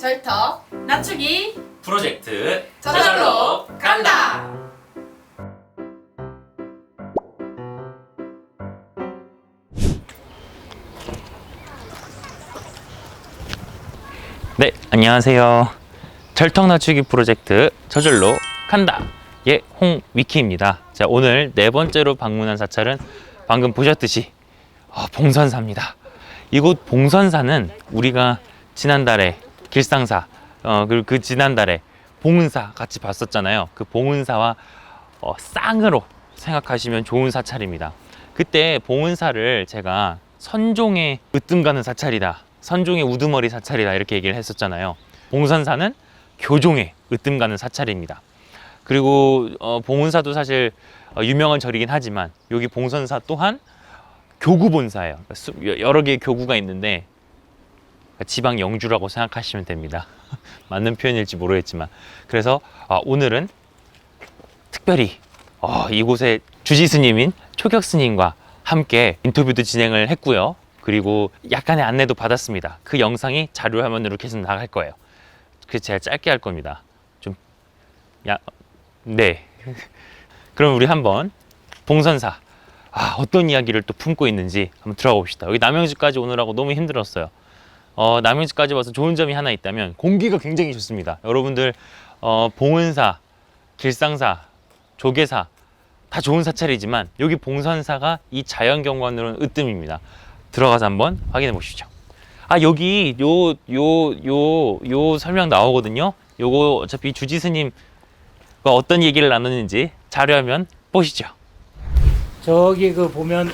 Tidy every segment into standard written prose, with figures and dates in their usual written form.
절터 낮추기 프로젝트 저절로 간다. 네, 안녕하세요. 절턱 낮추기 프로젝트 저절로 간다. 예, 홍위키입니다. 자, 오늘 네 번째로 방문한 사찰은 방금 보셨듯이 봉선사입니다. 이곳 봉선사는 우리가 지난달에 길상사 그리고 그 지난달에 봉은사 같이 봤었잖아요. 그 봉은사와 쌍으로 생각하시면 좋은 사찰입니다. 그때 봉은사를 제가 선종의 으뜸 가는 사찰이다, 선종의 우두머리 사찰이다 이렇게 얘기를 했었잖아요. 봉선사는 교종의 으뜸 가는 사찰입니다. 그리고 봉은사도 사실 유명한 절이긴 하지만 여기 봉선사 또한 교구본사예요. 여러 개의 교구가 있는데 지방 영주라고 생각하시면 됩니다. 맞는 표현일지 모르겠지만, 그래서 오늘은 특별히 이곳의 주지 스님인 초격 스님과 함께 인터뷰도 진행을 했고요. 그리고 약간의 안내도 받았습니다. 그 영상이 자료 화면으로 계속 나갈 거예요. 그래서 제가 짧게 할 겁니다. 네. 그럼 우리 한번 봉선사 어떤 이야기를 또 품고 있는지 한번 들어가 봅시다. 여기 남영지까지 오느라고 너무 힘들었어요. 남영지까지 와서 좋은 점이 하나 있다면 공기가 굉장히 좋습니다. 여러분들 봉은사, 길상사, 조계사 다 좋은 사찰이지만 여기 봉선사가 이 자연경관으로는 으뜸입니다. 들어가서 한번 확인해 보시죠. 여기 요 설명 나오거든요. 요거 어차피 주지 스님과 어떤 얘기를 나누는지 자료화면 보시죠. 저기 그 보면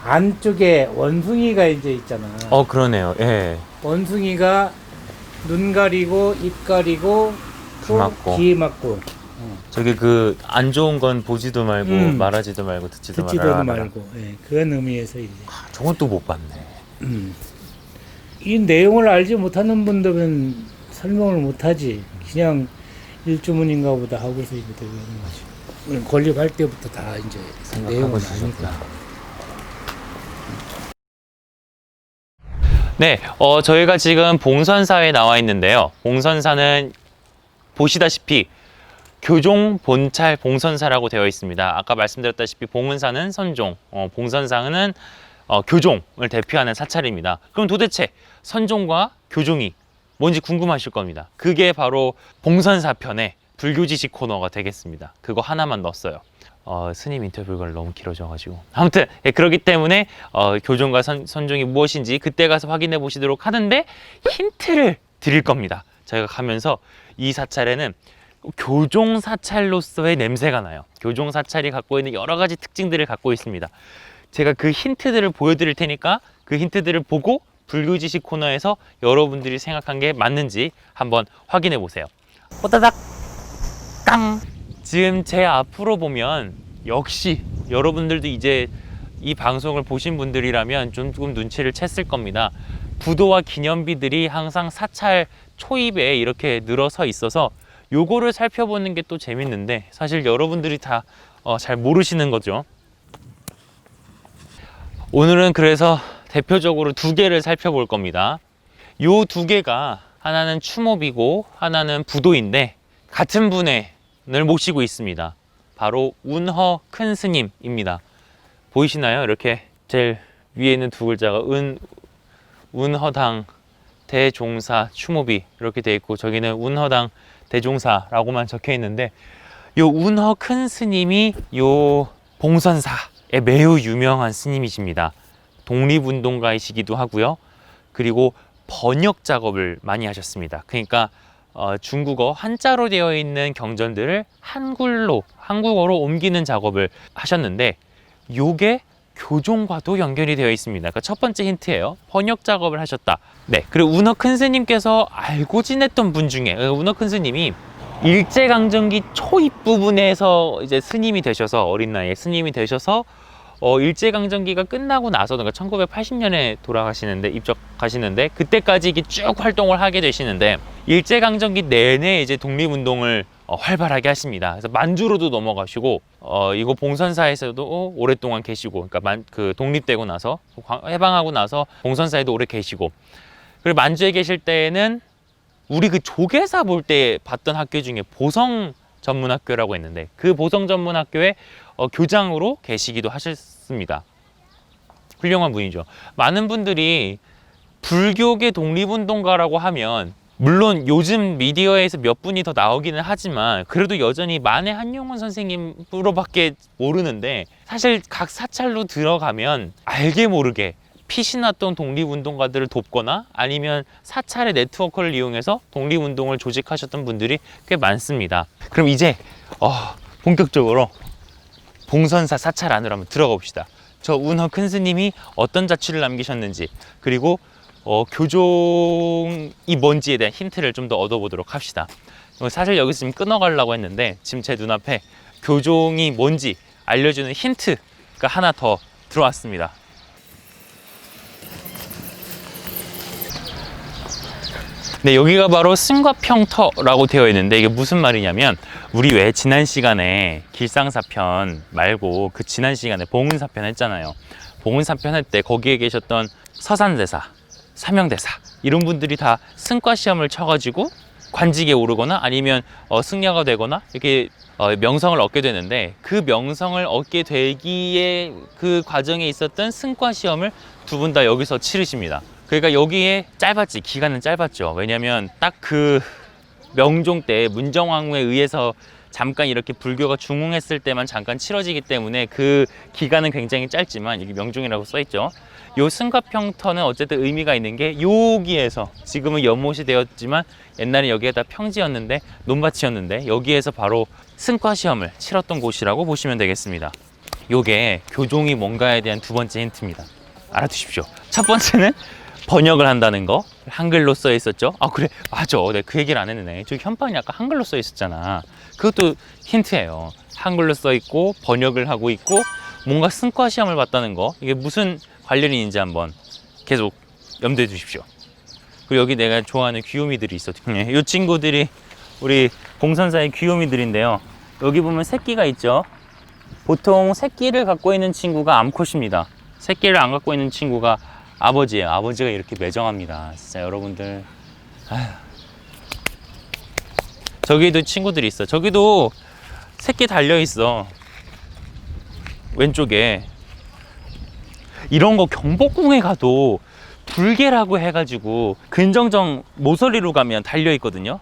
안쪽에 원숭이가 이제 있잖아. 그러네요. 예. 원숭이가 눈 가리고 입 가리고 귀 막고. 귀 막고 저기 그 안 좋은 건 보지도 말고 말하지도 말고 듣지도 말고. 예, 그런 의미에서 이제. 저건 또 못 봤네. 이 내용을 알지 못하는 분들은 설명을 못하지. 그냥 일주문인가 보다 하고서 이제 되는 거지. 건립할 때부터 다 이제 내용을 아니까. 네, 저희가 지금 봉선사에 나와 있는데요. 봉선사는 보시다시피 교종, 본찰, 봉선사라고 되어 있습니다. 아까 말씀드렸다시피 봉은사는 선종, 봉선사는 교종을 대표하는 사찰입니다. 그럼 도대체 선종과 교종이 뭔지 궁금하실 겁니다. 그게 바로 봉선사 편의 불교지식 코너가 되겠습니다. 그거 하나만 넣었어요. 스님 인터뷰가 너무 길어져가지고 아무튼 그렇기 때문에 교종과 선종이 무엇인지 그때 가서 확인해 보시도록 하는데, 힌트를 드릴 겁니다. 저희가 가면서 이 사찰에는 교종 사찰로서의 냄새가 나요. 교종 사찰이 갖고 있는 여러 가지 특징들을 갖고 있습니다. 제가 그 힌트들을 보여드릴 테니까 그 힌트들을 보고 불교지식 코너에서 여러분들이 생각한 게 맞는지 한번 확인해 보세요. 호다닥 깡! 지금 제 앞으로 보면 역시 여러분들도 이제 이 방송을 보신 분들이라면 조금 눈치를 챘을 겁니다. 부도와 기념비들이 항상 사찰 초입에 이렇게 늘어서 있어서 요거를 살펴보는 게 또 재밌는데, 사실 여러분들이 다 잘 모르시는 거죠. 오늘은 그래서 대표적으로 두 개를 살펴볼 겁니다. 요 두 개가 하나는 추모비고 하나는 부도인데 같은 분을 모시고 있습니다. 바로 운허 큰 스님입니다. 보이시나요? 이렇게 제일 위에 있는 두 글자가 운허당 대종사 추모비 이렇게 되어 있고, 저기는 운허당 대종사라고만 적혀 있는데, 요 운허 큰 스님이 요 봉선사에 매우 유명한 스님이십니다. 독립운동가이시기도 하고요. 그리고 번역 작업을 많이 하셨습니다. 그러니까 중국어 한자로 되어 있는 경전들을 한국어로 옮기는 작업을 하셨는데, 요게 교종과도 연결이 되어 있습니다. 그러니까 첫 번째 힌트예요. 번역 작업을 하셨다. 네. 그리고 운허 큰 스님께서 알고 지냈던 분 중에, 운허 큰 스님이 일제강점기 초입 부분에서 이제 스님이 되셔서, 어린 나이에 스님이 되셔서 일제강점기가 끝나고 나서, 그러니까 1980년에 돌아가시는데, 입적하시는데, 그때까지 이게 쭉 활동을 하게 되시는데, 일제강점기 내내 이제 독립운동을 활발하게 하십니다. 그래서 만주로도 넘어가시고, 이거 봉선사에서도 오랫동안 계시고, 그러니까 그 독립되고 나서, 해방하고 나서 봉선사에도 오래 계시고, 그리고 만주에 계실 때에는 우리 그 조계사 볼 때 봤던 학교 중에 보성 전문학교라고 했는데 그 보성 전문학교에 교장으로 계시기도 하셨습니다. 훌륭한 분이죠. 많은 분들이 불교계 독립운동가라고 하면 물론 요즘 미디어에서 몇 분이 더 나오기는 하지만 그래도 여전히 만해 한용운 선생님으로밖에 모르는데 사실 각 사찰로 들어가면 알게 모르게 피신왔던 독립운동가들을 돕거나 아니면 사찰의 네트워크를 이용해서 독립운동을 조직하셨던 분들이 꽤 많습니다. 그럼 이제 본격적으로 봉선사 사찰 안으로 한번 들어가 봅시다. 저 운허 큰 스님이 어떤 자취를 남기셨는지 그리고 교종이 뭔지에 대한 힌트를 좀 더 얻어보도록 합시다. 사실 여기서 지금 끊어가려고 했는데 지금 제 눈앞에 교종이 뭔지 알려주는 힌트가 하나 더 들어왔습니다. 네, 여기가 바로 승과평터라고 되어 있는데 이게 무슨 말이냐면 우리 왜 지난 시간에 길상사편 말고 그 지난 시간에 봉은사편 했잖아요. 봉은사편 할 때 거기에 계셨던 서산대사, 사명대사 이런 분들이 다 승과시험을 쳐가지고 관직에 오르거나 아니면 승려가 되거나 이렇게 명성을 얻게 되는데 그 명성을 얻게 되기에 그 과정에 있었던 승과시험을 두 분 다 여기서 치르십니다. 그러니까 여기에 짧았지, 기간은 짧았죠. 왜냐면 딱 그 명종 때 문정왕후에 의해서 잠깐 이렇게 불교가 중흥했을 때만 잠깐 치러지기 때문에 그 기간은 굉장히 짧지만 여기 명종이라고 써있죠. 요 승과평터는 어쨌든 의미가 있는 게 여기에서 지금은 연못이 되었지만 옛날에 여기에다 평지였는데 논밭이었는데 여기에서 바로 승과시험을 치렀던 곳이라고 보시면 되겠습니다. 요게 교종이 뭔가에 대한 두 번째 힌트입니다. 알아두십시오. 첫 번째는 번역을 한다는 거. 한글로 써 있었죠. 아 그래 맞아, 내가 그 얘기를 안 했네. 저기 현판이 아까 한글로 써 있었잖아. 그것도 힌트예요. 한글로 써 있고 번역을 하고 있고 뭔가 승과 시험을 봤다는 거. 이게 무슨 관련이 있는지 한번 계속 염두에 두십시오. 그리고 여기 내가 좋아하는 귀요미들이 있어. 이 친구들이 우리 봉선사의 귀요미들인데요. 여기 보면 새끼가 있죠. 보통 새끼를 갖고 있는 친구가 암컷입니다. 새끼를 안 갖고 있는 친구가 아버지예요. 아버지가 이렇게 매정합니다. 진짜 여러분들. 아휴. 저기도 친구들이 있어. 저기도 새끼 달려있어. 왼쪽에. 이런 거 경복궁에 가도 불개라고 해가지고 근정정 모서리로 가면 달려있거든요.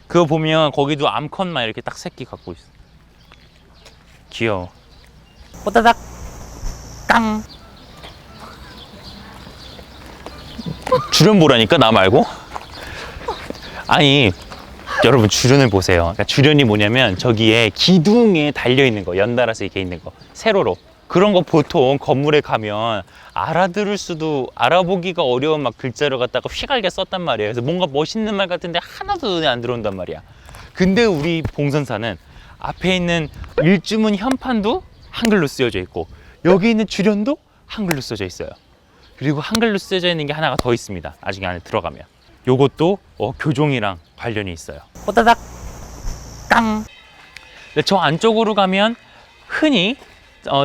그거 보면 거기도 암컷만 이렇게 딱 새끼 갖고 있어. 귀여워. 호다닥 깡. 주련 보라니까 나 말고. 아니 여러분 주련을 보세요. 그러니까 주련이 뭐냐면 저기에 기둥에 달려있는 거, 연달아서 이렇게 있는 거, 세로로. 그런 거 보통 건물에 가면 알아들을 수도, 알아보기가 어려운 막 글자를 갖다가 휘갈게 썼단 말이에요. 그래서 뭔가 멋있는 말 같은데 하나도 눈에 안 들어온단 말이야. 근데 우리 봉선사는 앞에 있는 일주문 현판도 한글로 쓰여져 있고 여기 있는 주련도 한글로 써져 있어요. 그리고 한글로 쓰여져 있는 게 하나가 더 있습니다. 나중에 안에 들어가면 요것도 교종이랑 관련이 있어요. 호다닥 깡. 근데 저 안쪽으로 가면 흔히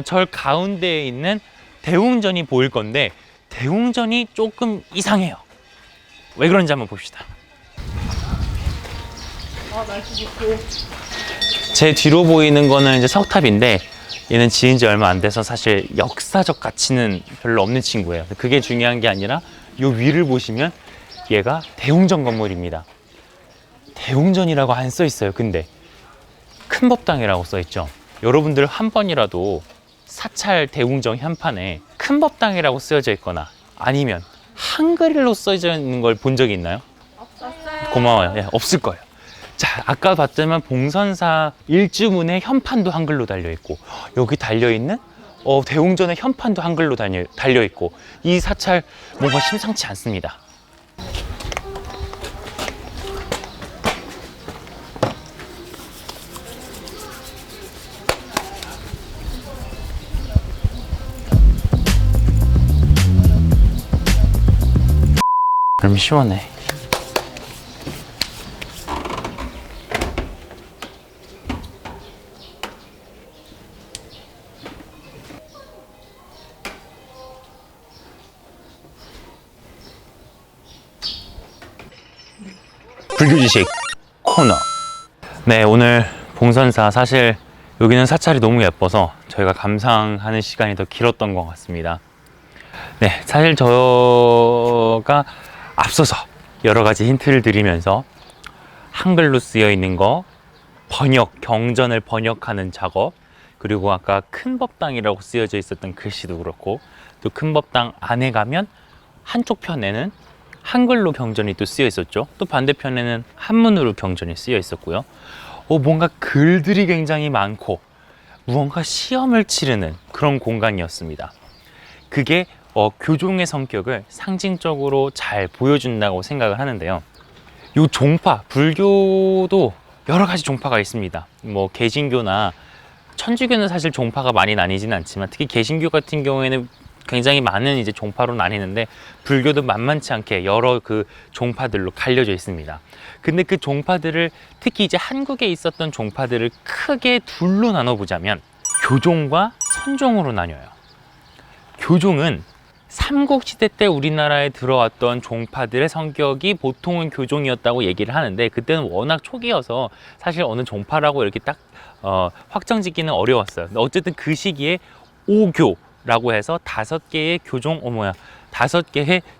절 가운데에 있는 대웅전이 보일 건데 대웅전이 조금 이상해요. 왜 그런지 한번 봅시다. 제 뒤로 보이는 거는 이제 석탑인데 얘는 지은 지 얼마 안 돼서 사실 역사적 가치는 별로 없는 친구예요. 그게 중요한 게 아니라 요 위를 보시면 얘가 대웅전 건물입니다. 대웅전이라고 안 써 있어요. 근데 큰법당이라고 써 있죠. 여러분들 한 번이라도 사찰 대웅전 현판에 큰법당이라고 쓰여져 있거나 아니면 한글로 써져 있는 걸 본 적이 있나요? 없었어요. 고마워요. 예, 없을 거예요. 자, 아까 봤지만 봉선사 일주문에 현판도 한글로 달려있고 여기 달려있는 대웅전의 현판도 한글로 달려있고 이 사찰 뭔가 심상치 않습니다. 그럼 시원해. 불교 지식 코너. 네, 오늘 봉선사 사실 여기는 사찰이 너무 예뻐서 저희가 감상하는 시간이 더 길었던 것 같습니다. 네, 사실 저가 앞서서 여러 가지 힌트를 드리면서 한글로 쓰여 있는 거, 경전을 번역하는 작업, 그리고 아까 큰 법당이라고 쓰여져 있었던 글씨도 그렇고, 또 큰 법당 안에 가면 한쪽 편에는 한글로 경전이 또 쓰여 있었죠. 또 반대편에는 한문으로 경전이 쓰여 있었고요. 뭔가 글들이 굉장히 많고 무언가 시험을 치르는 그런 공간이었습니다. 그게 교종의 성격을 상징적으로 잘 보여준다고 생각을 하는데요. 요 종파, 불교도 여러 가지 종파가 있습니다. 뭐 개신교나 천주교는 사실 종파가 많이 나뉘지는 않지만, 특히 개신교 같은 경우에는 굉장히 많은 이제 종파로 나뉘는데, 불교도 만만치 않게 여러 그 종파들로 갈려져 있습니다. 근데 그 종파들을, 특히 이제 한국에 있었던 종파들을 크게 둘로 나눠보자면 교종과 선종으로 나뉘어요. 교종은 삼국시대 때 우리나라에 들어왔던 종파들의 성격이 보통은 교종이었다고 얘기를 하는데, 그때는 워낙 초기여서 사실 어느 종파라고 이렇게 딱 확정 짓기는 어려웠어요. 어쨌든 그 시기에 오교라고 해서 5개의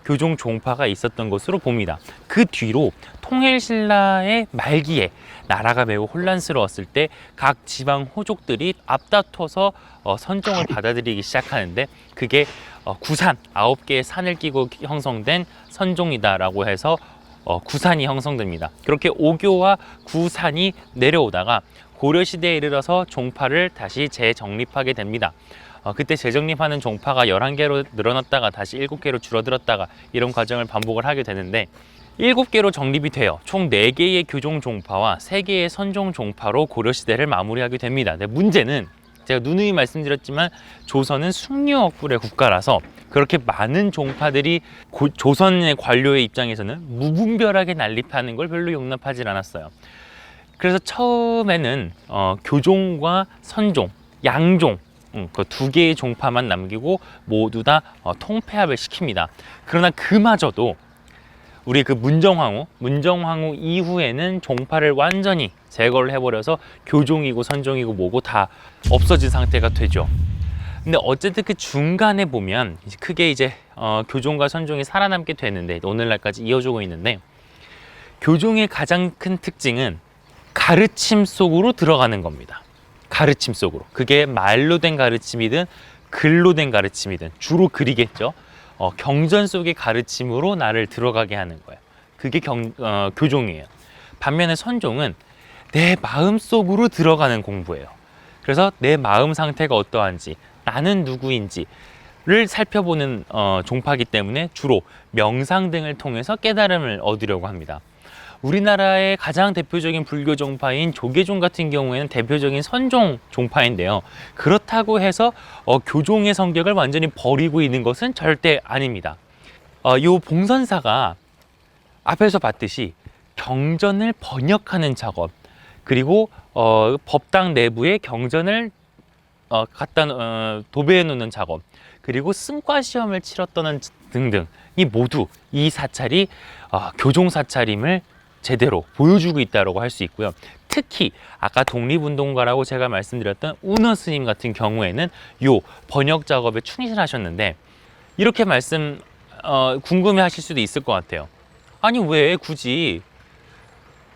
교종 종파가 있었던 것으로 봅니다. 그 뒤로 통일신라의 말기에 나라가 매우 혼란스러웠을 때 각 지방 호족들이 앞다퉈서 선종을 받아들이기 시작하는데, 그게 구산, 9개의 산을 끼고 형성된 선종이다라고 해서 구산이 형성됩니다. 그렇게 오교와 구산이 내려오다가 고려시대에 이르러서 종파를 다시 재정립하게 됩니다. 그때 재정립하는 종파가 11개로 늘어났다가 다시 7개로 줄어들었다가 이런 과정을 반복을 하게 되는데, 7개로 정립이 돼요. 총 4개의 교종 종파와 3개의 선종 종파로 고려시대를 마무리하게 됩니다. 근데 문제는 제가 누누이 말씀드렸지만 조선은 숭유억불의 국가라서 그렇게 많은 종파들이 조선의 관료의 입장에서는 무분별하게 난립하는 걸 별로 용납하지 않았어요. 그래서 처음에는 교종과 선종, 양종, 그 2개의 종파만 남기고 모두 다 통폐합을 시킵니다. 그러나 그마저도 우리 그 문정왕후 이후에는 종파를 완전히 제거를 해버려서 교종이고 선종이고 뭐고 다 없어진 상태가 되죠. 근데 어쨌든 그 중간에 보면 크게 이제 교종과 선종이 살아남게 되는데, 오늘날까지 이어지고 있는데, 교종의 가장 큰 특징은 가르침 속으로 들어가는 겁니다. 가르침 속으로. 그게 말로 된 가르침이든 글로 된 가르침이든 주로 글이겠죠. 경전 속의 가르침으로 나를 들어가게 하는 거예요. 그게 교종이에요. 반면에 선종은 내 마음 속으로 들어가는 공부예요. 그래서 내 마음 상태가 어떠한지, 나는 누구인지를 살펴보는 종파이기 때문에 주로 명상 등을 통해서 깨달음을 얻으려고 합니다. 우리나라의 가장 대표적인 불교 종파인 조계종 같은 경우에는 대표적인 선종 종파인데요. 그렇다고 해서 교종의 성격을 완전히 버리고 있는 것은 절대 아닙니다. 요 봉선사가 앞에서 봤듯이 경전을 번역하는 작업, 그리고 법당 내부에 경전을 도배해 놓는 작업, 그리고 승과 시험을 치렀던 등등, 이 모두 이 사찰이 교종 사찰임을 제대로 보여주고 있다고 할 수 있고요. 특히 아까 독립운동가라고 제가 말씀드렸던 운어 스님 같은 경우에는 요 번역 작업에 충실하셨는데, 이렇게 궁금해 하실 수도 있을 것 같아요. 아니, 왜 굳이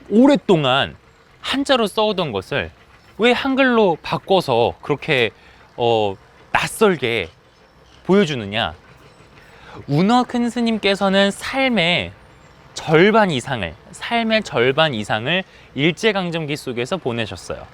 오랫동안 한자로 써오던 것을 왜 한글로 바꿔서 그렇게 낯설게 보여주느냐? 운어 큰 스님께서는 삶의 절반 이상을 일제강점기 속에서 보내셨어요.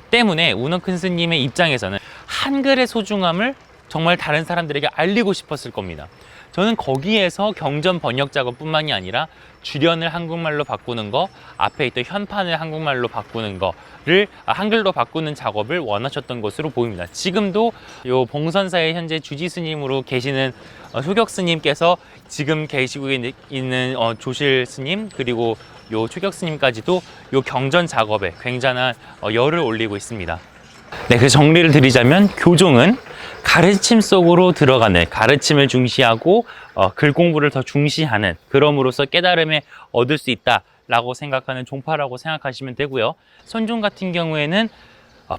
때문에 운어 큰 스님의 입장에서는 한글의 소중함을 정말 다른 사람들에게 알리고 싶었을 겁니다. 저는 거기에서 경전 번역 작업뿐만이 아니라 주련을 한국말로 바꾸는 거, 앞에 있던 현판을 한국말로 바꾸는 거를 한글로 바꾸는 작업을 원하셨던 것으로 보입니다. 지금도 요 봉선사의 현재 주지 스님으로 계시는 효격 스님께서 지금 계시고 있는 조실 스님, 그리고 요 초격 스님까지도 요 경전 작업에 굉장한 열을 올리고 있습니다. 네, 그래서 정리를 드리자면 교종은 가르침 속으로 들어가는, 가르침을 중시하고 글 공부를 더 중시하는, 그럼으로써 깨달음을 얻을 수 있다 라고 생각하는 종파라고 생각하시면 되고요. 선종 같은 경우에는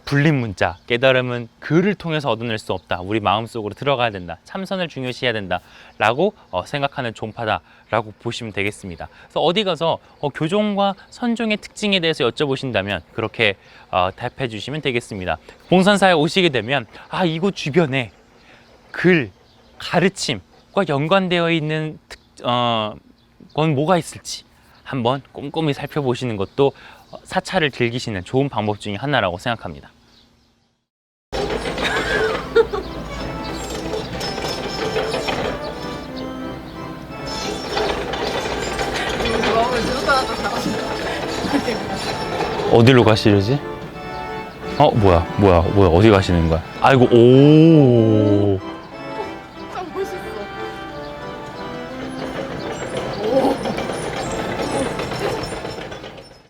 불린 문자, 깨달음은 글을 통해서 얻어낼 수 없다. 우리 마음속으로 들어가야 된다. 참선을 중요시해야 된다. 라고 생각하는 종파다. 라고 보시면 되겠습니다. 그래서 어디 가서 교종과 선종의 특징에 대해서 여쭤보신다면 그렇게 답해 주시면 되겠습니다. 봉선사에 오시게 되면 이곳 주변에 글, 가르침과 연관되어 있는 건 뭐가 있을지 한번 꼼꼼히 살펴보시는 것도 사찰을 즐기시는 좋은 방법 중에 하나라고 생각합니다. 어디로 가시려지? 뭐야 어디 가시는 거야? 아이고 오